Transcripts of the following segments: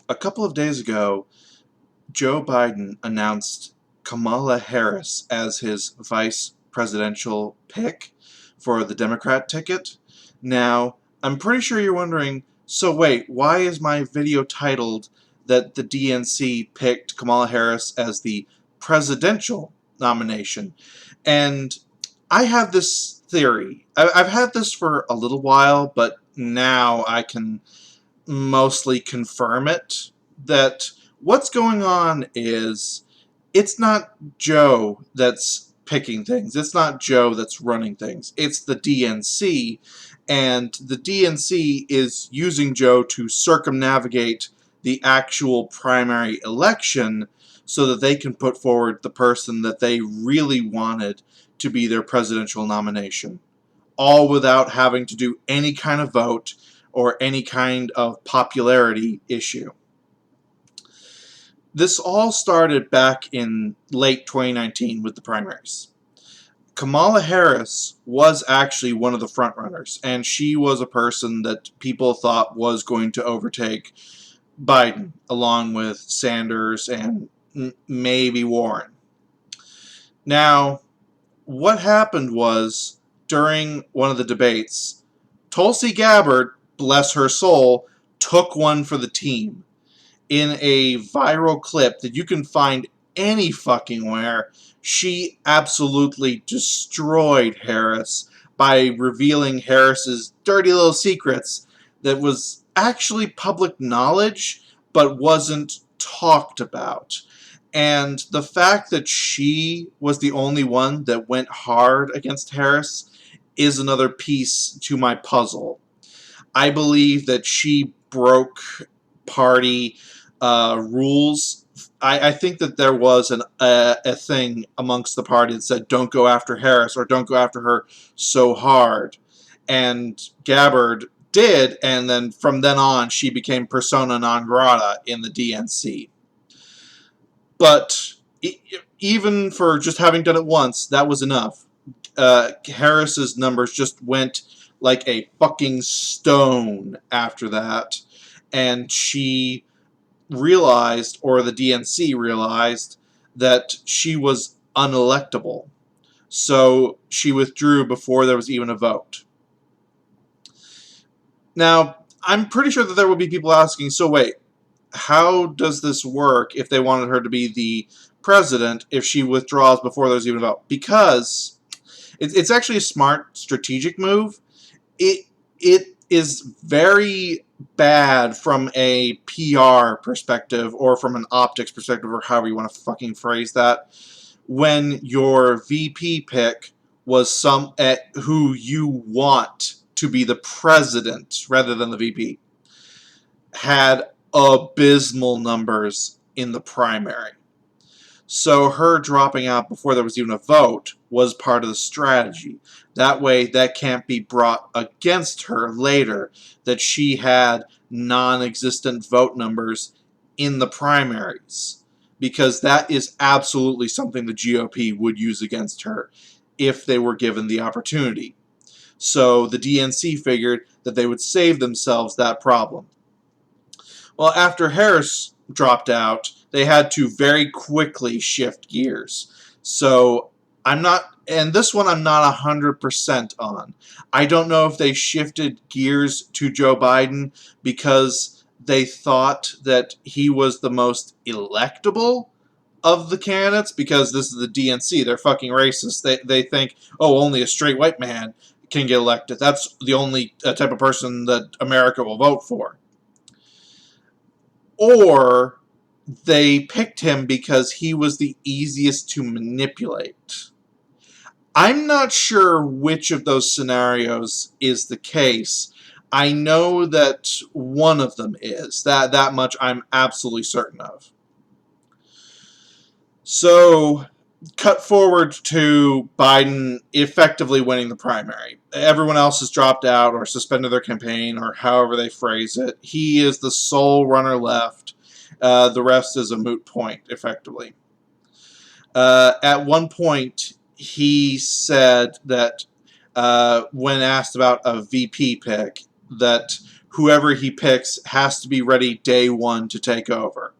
A couple of days ago, Joe Biden announced Kamala Harris as his vice presidential pick for the Democrat ticket. Now, I'm pretty sure you're wondering, so wait, why is my video titled that the DNC picked Kamala Harris as the presidential nomination? And I have this theory. I've had this for a little while, but now I can mostly confirm it, that what's going on is it's not Joe that's picking things. It's not Joe that's running things. It's the DNC, and the DNC is using Joe to circumnavigate the actual primary election so that they can put forward the person that they really wanted to be their presidential nomination, all without having to do any kind of vote or any kind of popularity issue. This all started back in late 2019 with the primaries. Kamala Harris was actually one of the frontrunners, and she was a person that people thought was going to overtake Biden, along with Sanders and maybe Warren. Now, what happened was, during one of the debates, Tulsi Gabbard, bless her soul, took one for the team in a viral clip that you can find any fucking where. She absolutely destroyed Harris by revealing Harris's dirty little secrets that was actually public knowledge but wasn't talked about. And the fact that she was the only one that went hard against Harris is another piece to my puzzle. I believe that she broke party rules. I think that there was a thing amongst the party that said, don't go after Harris, or don't go after her so hard. And Gabbard did, and then from then on, she became persona non grata in the DNC. But even for just having done it once, that was enough. Harris's numbers just went like a fucking stone after that, and she realized, or the DNC realized, that she was unelectable. So she withdrew before there was even a vote. Now, I'm pretty sure that there will be people asking, so wait, how does this work if they wanted her to be the president if she withdraws before there's even a vote? Because it's actually a smart strategic move. It is very bad from a PR perspective, or from an optics perspective, or however you want to fucking phrase that, when your VP pick was some who you want to be the president rather than the VP, had abysmal numbers in the primary. So her dropping out before there was even a vote was part of the strategy. That way, that can't be brought against her later, that she had non-existent vote numbers in the primaries. Because that is absolutely something the GOP would use against her if they were given the opportunity. So the DNC figured that they would save themselves that problem. Well, after Harris dropped out, they had to very quickly shift gears. So I'm not, and this one I'm not 100% on. I don't know if they shifted gears to Joe Biden because they thought that he was the most electable of the candidates, because this is the DNC. They're fucking racist. They think, oh, only a straight white man can get elected. That's the only type of person that America will vote for. Or they picked him because he was the easiest to manipulate. I'm not sure which of those scenarios is the case. I know that one of them is. That much I'm absolutely certain of. So, cut forward to Biden effectively winning the primary. Everyone else has dropped out or suspended their campaign, or however they phrase it. He is the sole runner left. The rest is a moot point, effectively. At one point, he said that when asked about a VP pick, that whoever he picks has to be ready day one to take over.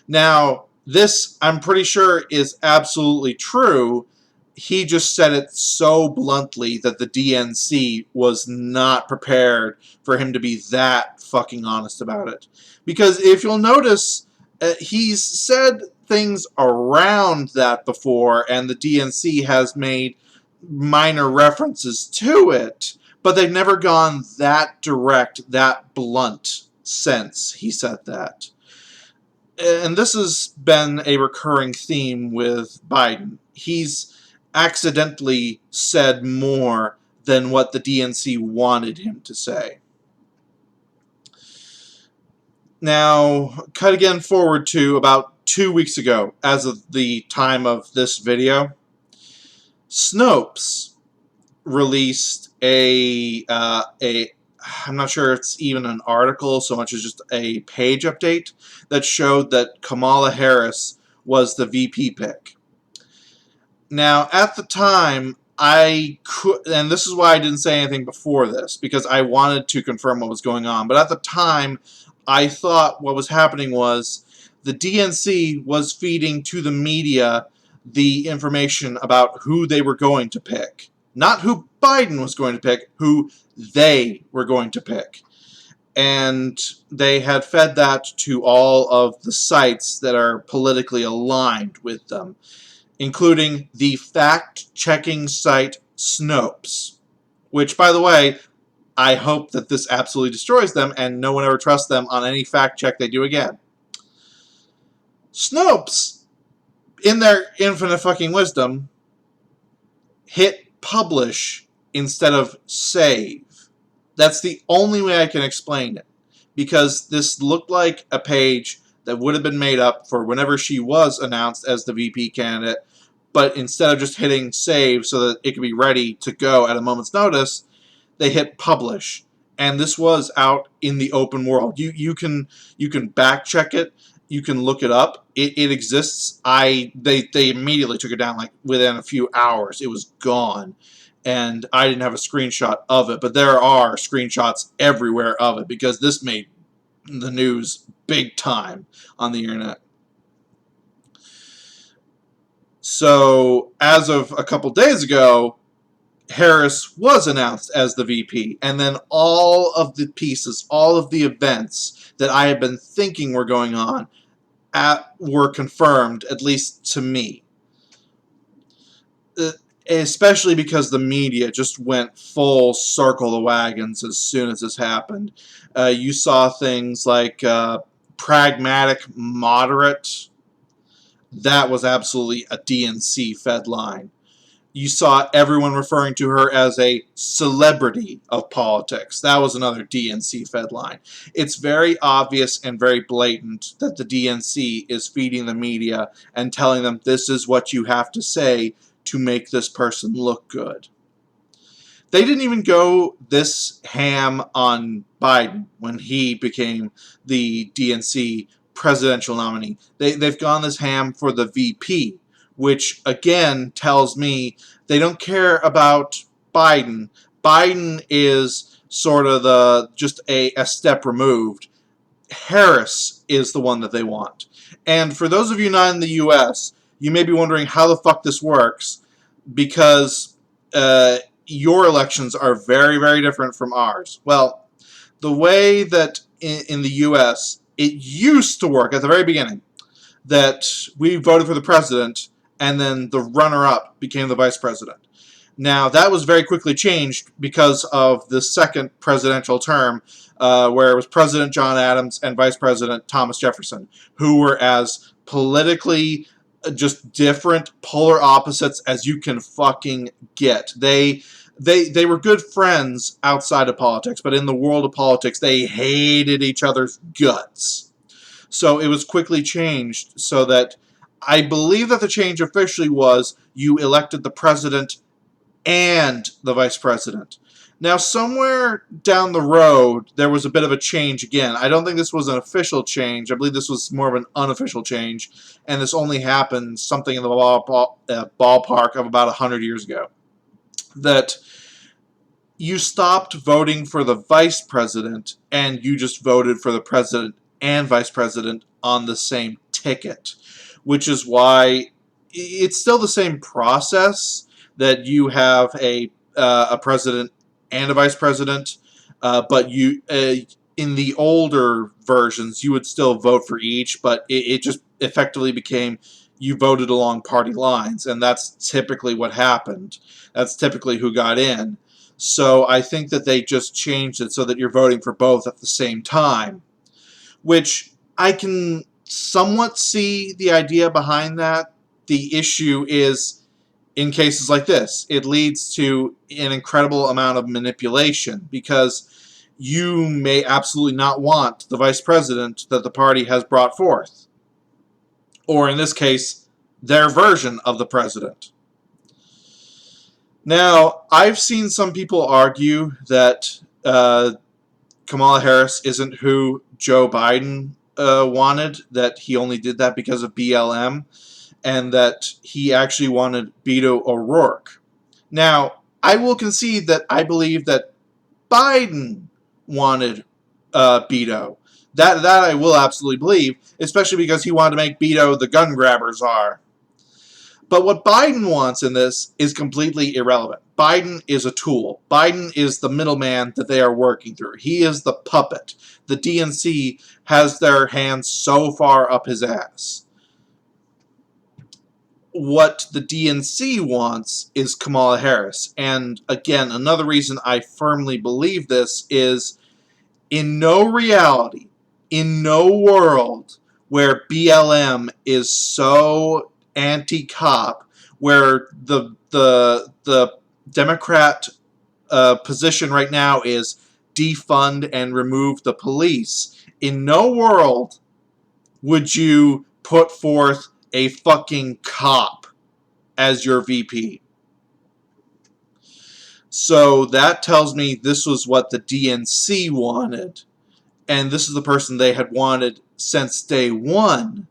Now, this, I'm pretty sure, is absolutely true. He just said it so bluntly that the DNC was not prepared for him to be that fucking honest about it. Because if you'll notice, he's said things around that before, and the DNC has made minor references to it, but they've never gone that direct, that blunt since he said that. And this has been a recurring theme with Biden. He's accidentally said more than what the DNC wanted him to say. Now, cut again forward to about 2 weeks ago, as of the time of this video, Snopes released I'm not sure it's even an article so much as just a page update that showed that Kamala Harris was the VP pick. Now, at the time, I could, and this is why I didn't say anything before this, because I wanted to confirm what was going on, but at the time, I thought what was happening was the DNC was feeding to the media the information about who they were going to pick. Not who Biden was going to pick, who they were going to pick. And they had fed that to all of the sites that are politically aligned with them, including the fact-checking site Snopes, which, by the way, I hope that this absolutely destroys them and no one ever trusts them on any fact check they do again. Snopes, in their infinite fucking wisdom, hit publish instead of save. That's the only way I can explain it, because this looked like a page that would have been made up for whenever she was announced as the VP candidate, but instead of just hitting save so that it could be ready to go at a moment's notice, they hit publish. And this was out in the open world. You can back check it. You can look it up. It exists. They immediately took it down, like within a few hours. It was gone. And I didn't have a screenshot of it, but there are screenshots everywhere of it, because this made the news big time on the internet. So, as of a couple days ago, Harris was announced as the VP, and then all of the pieces, all of the events that I had been thinking were going on were confirmed, at least to me. Especially because the media just went full circle the wagons as soon as this happened. You saw things like pragmatic moderate. That was absolutely a DNC fed line. You saw everyone referring to her as a celebrity of politics. That was another DNC fed line. It's very obvious and very blatant that the DNC is feeding the media and telling them this is what you have to say to make this person look good. They didn't even go this ham on Biden when he became the DNC presidential nominee. They've gone this ham for the VP, which again tells me they don't care about Biden. Biden is sort of just a step removed. Harris is the one that they want. And for those of you not in the U.S., you may be wondering how the fuck this works, because your elections are very, very different from ours. Well, the way that in the U.S. it used to work at the very beginning, that we voted for the president and then the runner-up became the vice president. Now, that was very quickly changed because of the second presidential term, where it was President John Adams and Vice President Thomas Jefferson, who were as politically just different, polar opposites as you can fucking get. They were good friends outside of politics, but in the world of politics, they hated each other's guts. So it was quickly changed so that I believe that the change officially was you elected the president and the vice president. Now, somewhere down the road, there was a bit of a change again. I don't think this was an official change. I believe this was more of an unofficial change, and this only happened something in the ballpark of about 100 years ago. That you stopped voting for the vice president and you just voted for the president and vice president on the same ticket, which is why it's still the same process that you have a president and a vice president, but you in the older versions you would still vote for each, but it just effectively became you voted along party lines, and that's typically what happened. That's typically who got in. So I think that they just changed it so that you're voting for both at the same time, which I can somewhat see the idea behind that. The issue is, in cases like this, it leads to an incredible amount of manipulation because you may absolutely not want the vice president that the party has brought forth, or in this case, their version of the president. Now, I've seen some people argue that Kamala Harris isn't who Joe Biden wanted, that he only did that because of BLM, and that he actually wanted Beto O'Rourke. Now, I will concede that I believe that Biden wanted Beto. That I will absolutely believe, especially because he wanted to make Beto the gun grabber czar. But what Biden wants in this is completely irrelevant. Biden is a tool. Biden is the middleman that they are working through. He is the puppet. The DNC has their hands so far up his ass. What the DNC wants is Kamala Harris. And again, another reason I firmly believe this is in no reality, in no world where BLM is so anti-cop, where the Democrat position right now is defund and remove the police. In no world would you put forth a fucking cop as your VP. So that tells me this was what the DNC wanted, and this is the person they had wanted since day one,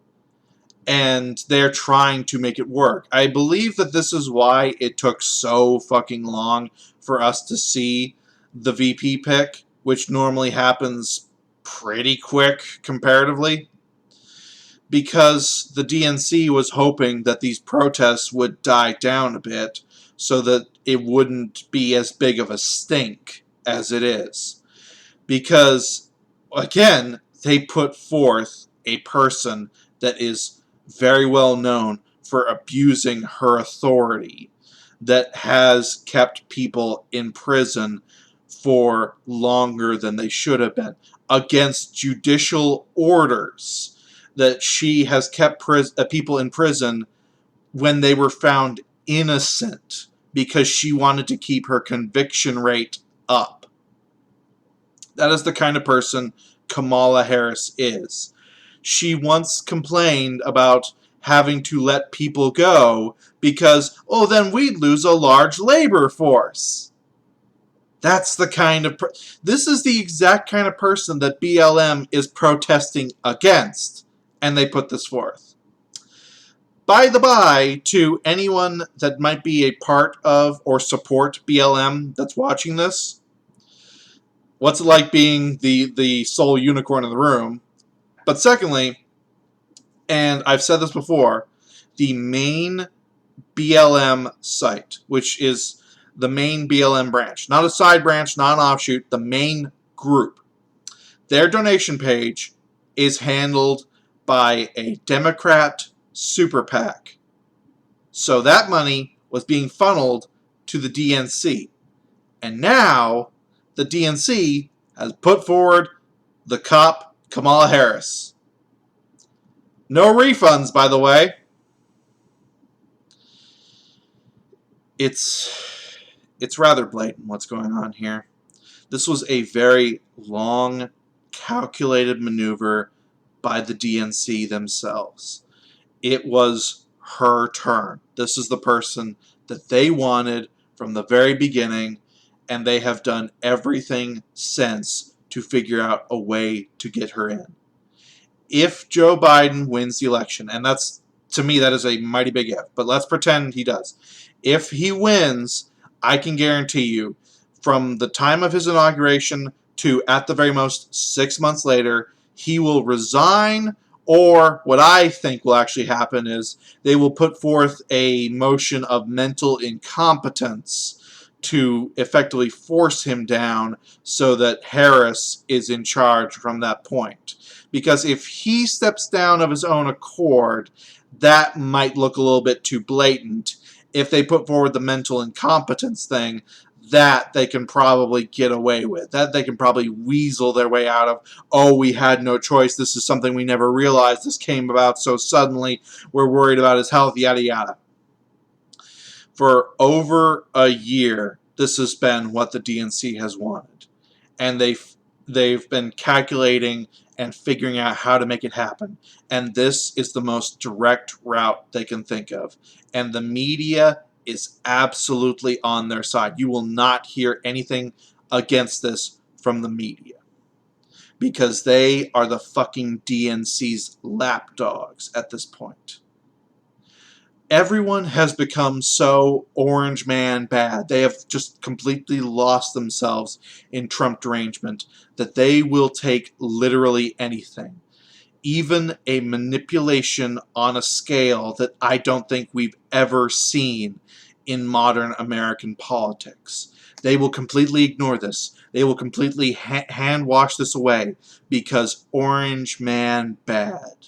and they're trying to make it work. I believe that this is why it took so fucking long for us to see the VP pick, which normally happens pretty quick comparatively, because the DNC was hoping that these protests would die down a bit so that it wouldn't be as big of a stink as it is. Because, again, they put forth a person that is very well known for abusing her authority, that has kept people in prison for longer than they should have been, against judicial orders, that she has kept people in prison when they were found innocent because she wanted to keep her conviction rate up. That is the kind of person Kamala Harris is. She once complained about having to let people go because, oh, then we'd lose a large labor force. That's the kind of... This is the exact kind of person that BLM is protesting against, and they put this forth. By the by, to anyone that might be a part of or support BLM that's watching this, what's it like being the sole unicorn in the room? But secondly, and I've said this before, the main BLM site, which is the main BLM branch, not a side branch, not an offshoot, the main group, their donation page is handled by a Democrat super PAC. So that money was being funneled to the DNC. And now the DNC has put forward the cop Kamala Harris. No refunds, by the way. It's rather blatant what's going on here. This was a very long, calculated maneuver by the DNC themselves. It was her turn. This is the person that they wanted from the very beginning, and they have done everything since to figure out a way to get her in. If Joe Biden wins the election, and that's, to me, that is a mighty big if, but let's pretend he does. If he wins, I can guarantee you, from the time of his inauguration to, at the very most, 6 months later, he will resign, or what I think will actually happen is they will put forth a motion of mental incompetence to effectively force him down so that Harris is in charge from that point. Because if he steps down of his own accord, that might look a little bit too blatant. If they put forward the mental incompetence thing, that they can probably get away with. That they can probably weasel their way out of, oh, we had no choice, this is something we never realized, this came about so suddenly, we're worried about his health, yada yada. For over a year, this has been what the DNC has wanted. And they've been calculating and figuring out how to make it happen. And this is the most direct route they can think of. And the media is absolutely on their side. You will not hear anything against this from the media. Because they are the fucking DNC's lapdogs at this point. Everyone has become so orange man bad. They have just completely lost themselves in Trump derangement that they will take literally anything. Even a manipulation on a scale that I don't think we've ever seen in modern American politics. They will completely ignore this. They will completely hand wash this away because orange man bad.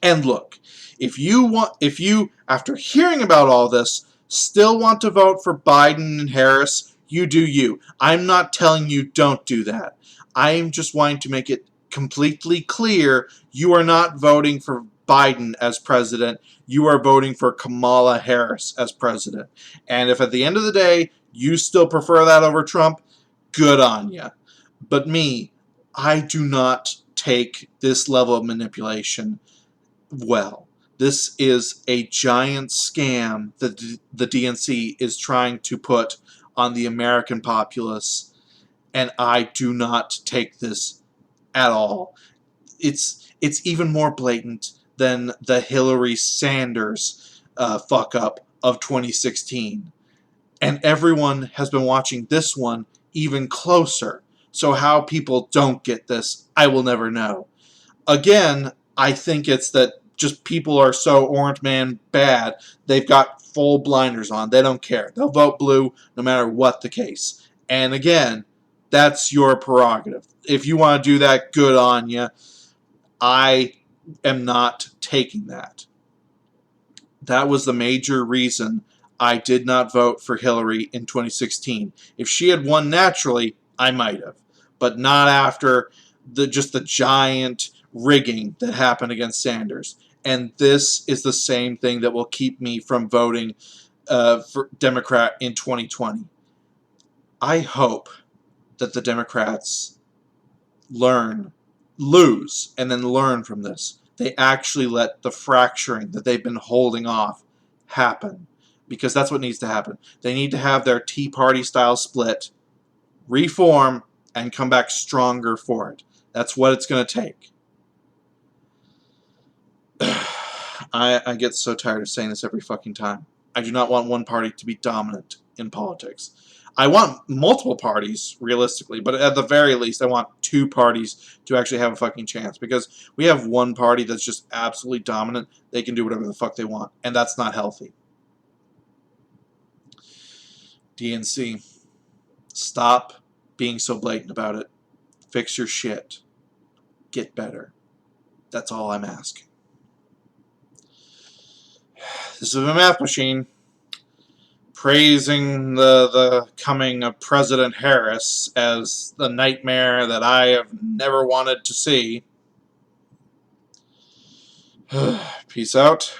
And look, if you, after hearing about all this, still want to vote for Biden and Harris, you do you. I'm not telling you don't do that. I am just wanting to make it completely clear you are not voting for Biden as president. You are voting for Kamala Harris as president. And if at the end of the day you still prefer that over Trump, good on you. But me, I do not take this level of manipulation well. This is a giant scam that the DNC is trying to put on the American populace, and I do not take this at all. It's even more blatant than the Hillary Sanders fuck up of 2016. And everyone has been watching this one even closer. So how people don't get this, I will never know. Again, I think it's that just people are so orange man bad, they've got full blinders on. They don't care. They'll vote blue no matter what the case. And again, that's your prerogative. If you want to do that, good on you. I am not taking that. That was the major reason I did not vote for Hillary in 2016. If she had won naturally, I might have. But not after the giant rigging that happened against Sanders. And this is the same thing that will keep me from voting for Democrat in 2020. I hope that the Democrats lose, and then learn from this. They actually let the fracturing that they've been holding off happen. Because that's what needs to happen. They need to have their Tea Party style split, reform, and come back stronger for it. That's what it's going to take. I get so tired of saying this every fucking time. I do not want one party to be dominant in politics. I want multiple parties, realistically, but at the very least, I want two parties to actually have a fucking chance. Because we have one party that's just absolutely dominant. They can do whatever the fuck they want, and that's not healthy. DNC, stop being so blatant about it. Fix your shit. Get better. That's all I'm asking. This is a math machine praising the coming of President Harris as the nightmare that I have never wanted to see. Peace out.